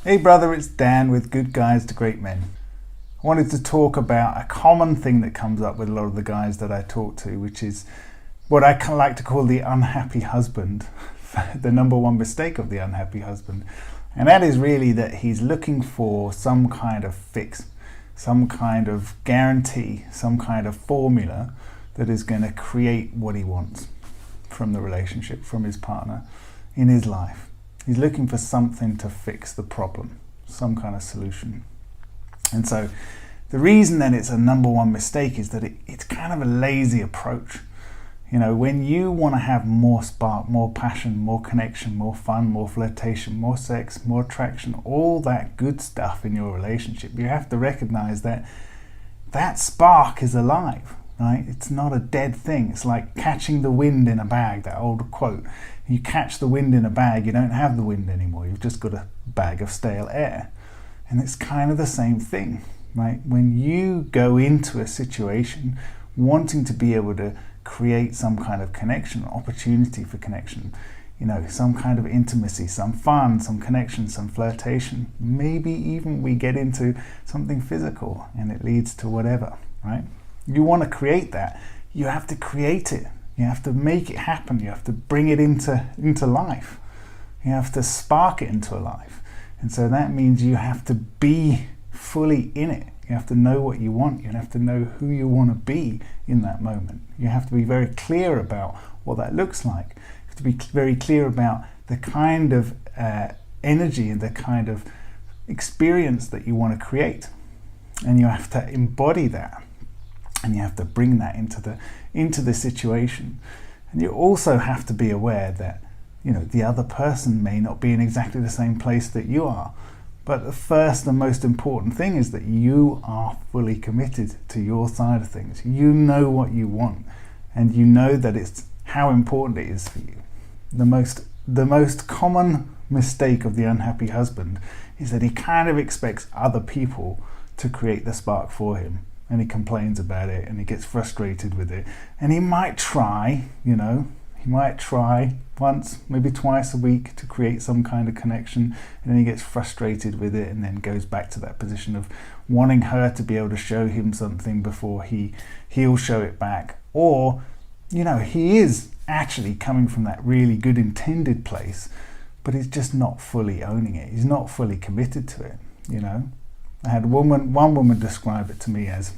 Hey brother, it's Dan with Good Guys to Great Men. I wanted to talk about a common thing that comes up with a lot of the guys that I talk to, which is what I like to call the unhappy husband, the number one mistake of the unhappy husband. And that is really that he's looking for some kind of fix, some kind of guarantee, some kind of formula that is going to create what he wants from the relationship, from his partner, in his life. He's looking for something to fix the problem, some kind of solution. And so the reason that it's a number one mistake is that it's kind of a lazy approach. You know, when you want to have more spark, more passion, more connection, more fun, more flirtation, more sex, more attraction, all that good stuff in your relationship, you have to recognize that that spark is alive, right? It's not a dead thing. It's like catching the wind in a bag, that old quote. You catch the wind in a bag, you don't have the wind anymore. You've just got a bag of stale air. And it's kind of the same thing, right? When you go into a situation wanting to be able to create some kind of connection, opportunity for connection, you know, some kind of intimacy, some fun, some connection, some flirtation, maybe even we get into something physical and it leads to whatever, right? You want to create that, you have to create it. You have to make it happen. You have to bring it into life. You have to spark it into a life. And so that means you have to be fully in it. You have to know what you want. You have to know who you want to be in that moment. You have to be very clear about what that looks like. You have to be very clear about the kind of energy and the kind of experience that you want to create. And you have to embody that. And you have to bring that into the situation. And you also have to be aware that, you know, the other person may not be in exactly the same place that you are. But the first and most important thing is that you are fully committed to your side of things. You know what you want, and you know that it's how important it is for you. The most common mistake of the unhappy husband is that he kind of expects other people to create the spark for him. And he complains about it and he gets frustrated with it. And he might try, you know, he might try once, maybe twice a week to create some kind of connection, and then he gets frustrated with it and then goes back to that position of wanting her to be able to show him something before he'll show it back. Or, you know, he is actually coming from that really good intended place, but he's just not fully owning it. He's not fully committed to it, you know. I had one woman describe it to me as,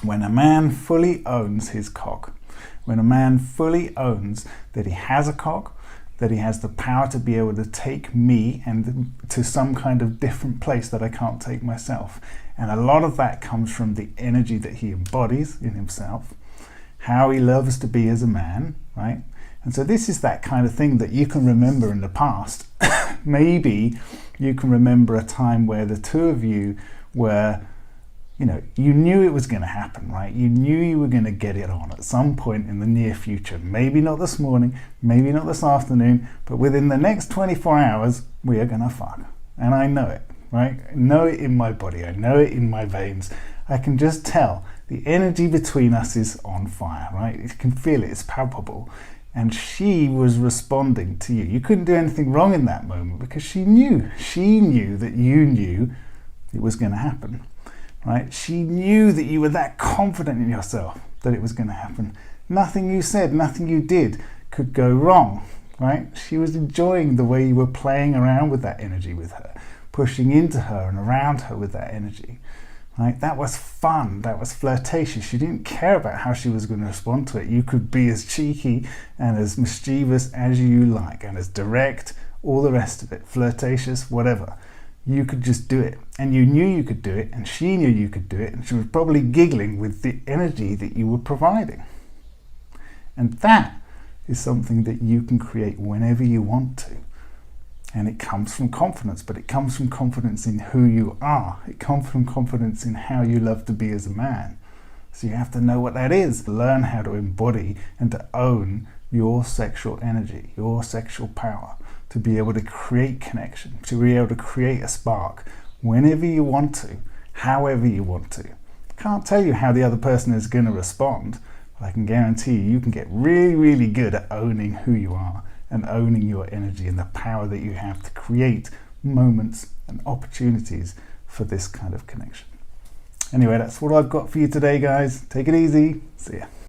when a man fully owns his cock, when a man fully owns that he has a cock, that he has the power to be able to take me and to some kind of different place that I can't take myself. And a lot of that comes from the energy that he embodies in himself, how he loves to be as a man, right? And so this is that kind of thing that you can remember in the past. Maybe you can remember a time where the two of you were, you know, you knew it was going to happen, right? You knew you were going to get it on at some point in the near future. Maybe not this morning, maybe not this afternoon, but within the next 24 hours, we are going to fuck. And I know it, right? I know it in my body. I know it in my veins. I can just tell the energy between us is on fire, right? You can feel it. It's palpable. And she was responding to you. You couldn't do anything wrong in that moment because she knew that you knew it was going to happen, right? She knew that you were that confident in yourself that it was going to happen. Nothing you said, nothing you did could go wrong, right? She was enjoying the way you were playing around with that energy with her, pushing into her and around her with that energy. Right? That was fun, that was flirtatious. She didn't care about how she was going to respond to it. You could be as cheeky and as mischievous as you like, and as direct, all the rest of it, flirtatious, whatever. You could just do it. And you knew you could do it, and she knew you could do it, and she was probably giggling with the energy that you were providing. And that is something that you can create whenever you want to. And it comes from confidence, but it comes from confidence in who you are. It comes from confidence in how you love to be as a man. So you have to know what that is. Learn how to embody and to own your sexual energy, your sexual power, to be able to create connection, to be able to create a spark whenever you want to, however you want to. I can't tell you how the other person is going to respond, but I can guarantee you can get really, really good at owning who you are and owning your energy and the power that you have to create moments and opportunities for this kind of connection. Anyway, that's what I've got for you today, guys. Take it easy. See ya.